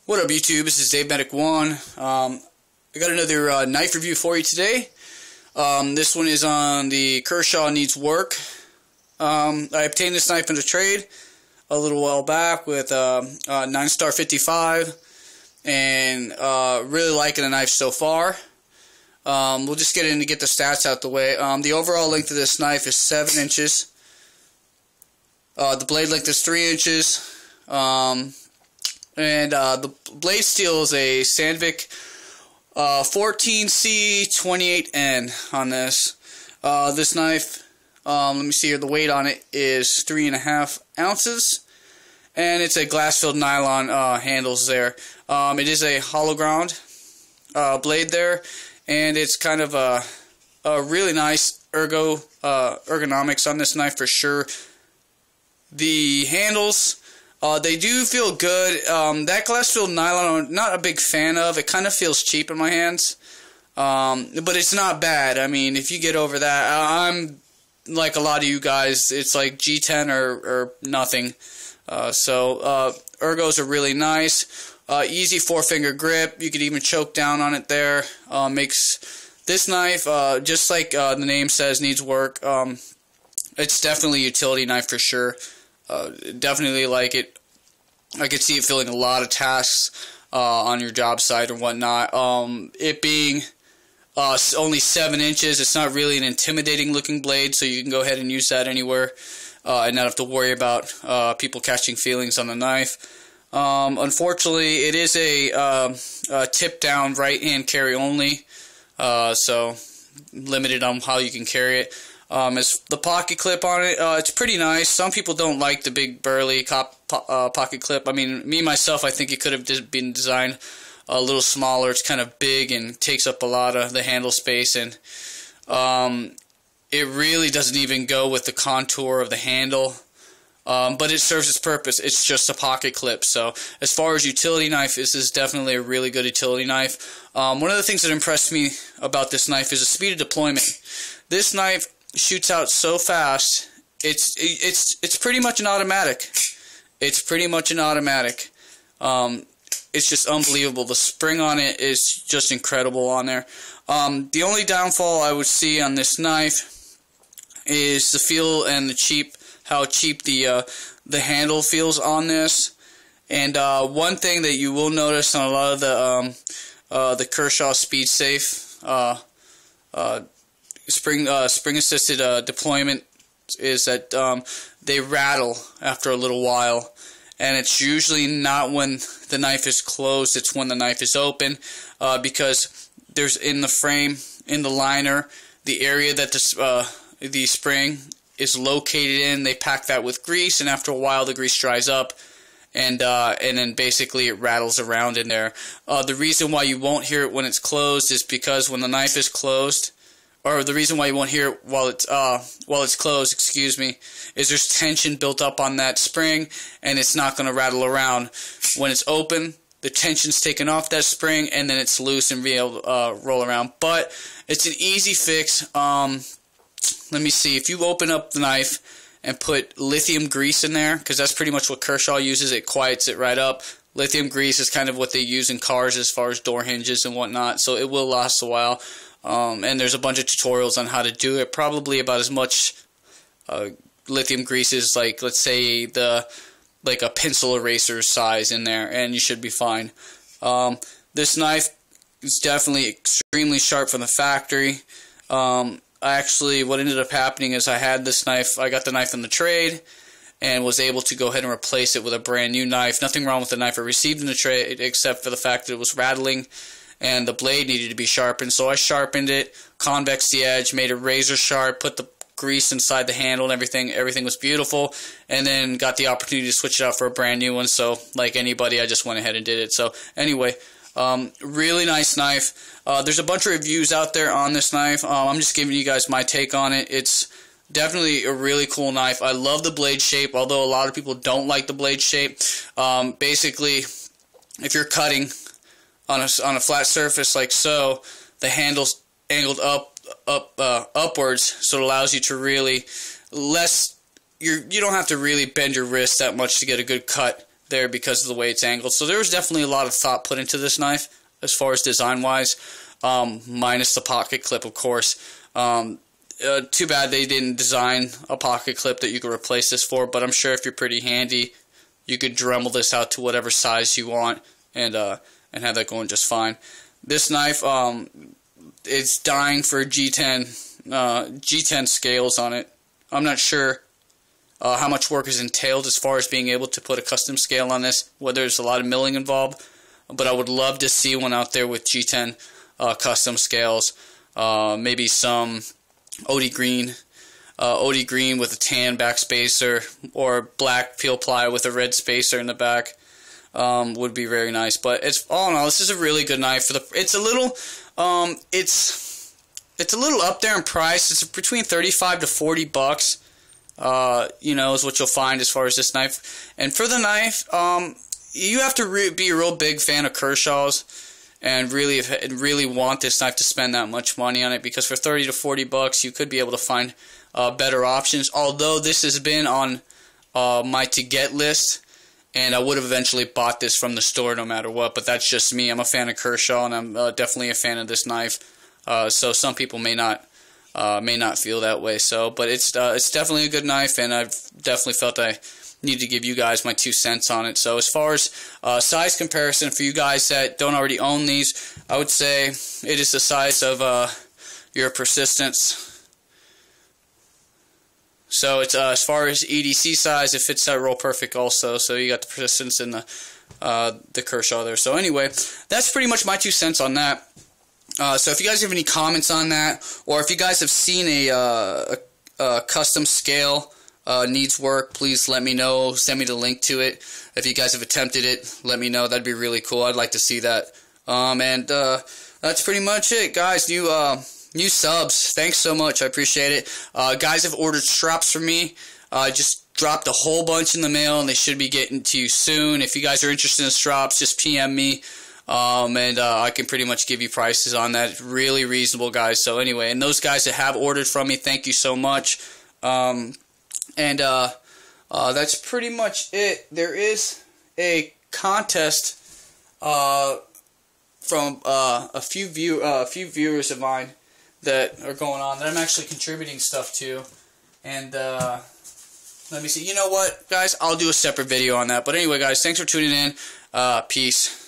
What up, YouTube? This is Dave Medic 1. I got another knife review for you today. This one is on the KERSHAW Needs Work. I obtained this knife in a trade a little while back with 9-star 55, and really liking the knife so far. We'll just get in to get the stats out the way. The overall length of this knife is 7 inches. The blade length is 3 inches. And the blade steel is a Sandvik 14C28N on this. This knife, let me see here, the weight on it is 3.5 ounces. And it's a glass-filled nylon handles there. It is a hollow ground blade there. And it's kind of a really nice ergonomics on this knife for sure. The handles, they do feel good. That glass-filled nylon, I'm not a big fan of. It kind of feels cheap in my hands. But it's not bad. I mean, if you get over that, I'm like a lot of you guys, it's like G10 or nothing. Ergos are really nice. Easy 4-finger grip. You could even choke down on it there. Makes this knife, just like the name says, needs work. It's definitely a utility knife for sure. Definitely like it. I could see it filling a lot of tasks on your job site or whatnot. It being only 7 inches, it's not really an intimidating looking blade, so you can go ahead and use that anywhere and not have to worry about people catching feelings on the knife. Unfortunately, it is a tip down right hand carry only, so limited on how you can carry it. As the pocket clip on it, it's pretty nice. Some people don't like the big burly pocket clip. I mean, me myself, I think it could have been designed a little smaller. It's kind of big and takes up a lot of the handle space, and it really doesn't even go with the contour of the handle. But it serves its purpose. It's just a pocket clip. So as far as utility knife, this is definitely a really good utility knife. One of the things that impressed me about this knife is the speed of deployment. This knife shoots out so fast. It's pretty much an automatic. It's pretty much an automatic. It's just unbelievable. The spring on it is just incredible on there. The only downfall I would see on this knife is the feel and how cheap the handle feels on this. And one thing that you will notice on a lot of the KERSHAW Speed Safe spring assisted deployment is that they rattle after a little while, and it's usually not when the knife is closed, it's when the knife is open, because there's in the frame, in the liner, the area that the spring is located in. They pack that with grease, and after a while the grease dries up, and then basically it rattles around in there. The reason why you won't hear it when it's closed is because when the knife is closed, or the reason why you won't hear it while it's closed, excuse me, is there's tension built up on that spring, and it's not going to rattle around. When it's open, the tension's taken off that spring, and then it's loose and be able to roll around. But it's an easy fix. Let me see. If you open up the knife and put lithium grease in there, because that's pretty much what KERSHAW uses, it quiets it right up. Lithium grease is kind of what they use in cars as far as door hinges and whatnot, so it will last a while. And there's a bunch of tutorials on how to do it. Probably about as much lithium grease as, like, let's say like a pencil eraser size in there, and you should be fine. This knife is definitely extremely sharp from the factory. Actually, what ended up happening is I got the knife in the trade and was able to go ahead and replace it with a brand new knife. Nothing wrong with the knife I received in the trade except for the fact that it was rattling and the blade needed to be sharpened. So I sharpened it, convexed the edge, made it razor sharp, put the grease inside the handle and everything. Everything was beautiful, and then got the opportunity to switch it out for a brand new one. So like anybody, I just went ahead and did it. So anyway, really nice knife. There's a bunch of reviews out there on this knife. I'm just giving you guys my take on it. It's definitely a really cool knife. I love the blade shape, although a lot of people don't like the blade shape. Basically, if you're cutting on a flat surface like so, the handle's angled upwards, so it allows you to really you don't have to really bend your wrist that much to get a good cut there because of the way it's angled. So there was definitely a lot of thought put into this knife as far as design-wise, minus the pocket clip, of course. Too bad they didn't design a pocket clip that you could replace this for, but I'm sure if you're pretty handy, you could Dremel this out to whatever size you want and have that going just fine. This knife, it's dying for G10 scales on it. I'm not sure how much work is entailed as far as being able to put a custom scale on this, whether there's a lot of milling involved, but I would love to see one out there with G10 custom scales. Maybe some OD green with a tan back spacer, or black peel ply with a red spacer in the back. Would be very nice. But it's all in all, this is a really good knife. It's a little it's a little up there in price. It's between $35 to $40. You know, is what you'll find as far as this knife. And for the knife, you have to be a real big fan of Kershaw's and really want this knife to spend that much money on it, because for $30 to $40 you could be able to find better options. Although this has been on my to get list, and I would have eventually bought this from the store no matter what, but that's just me. I'm a fan of Kershaw, and I'm definitely a fan of this knife. So some people may not feel that way. So, but it's definitely a good knife, and I've definitely felt I need to give you guys my 2 cents on it. So as far as size comparison for you guys that don't already own these, I would say it is the size of your persistence. So it's as far as EDC size, it fits that roll perfect also. So you got the persistence and the Kershaw there. So anyway, that's pretty much my 2 cents on that. So if you guys have any comments on that, or if you guys have seen a custom scale needs work, please let me know. Send me the link to it. If you guys have attempted it, let me know. That'd be really cool. I'd like to see that. And that's pretty much it, guys. New subs. Thanks so much. I appreciate it. Guys have ordered straps from me. I just dropped a whole bunch in the mail, and they should be getting to you soon. If you guys are interested in straps, just PM me. And I can pretty much give you prices on that. Really reasonable, guys. So anyway, and those guys that have ordered from me, thank you so much. That's pretty much it. There is a contest from a few viewers of mine that are going on that I'm actually contributing stuff to. And let me see. You know what, guys? I'll do a separate video on that. But anyway, guys, thanks for tuning in. Peace.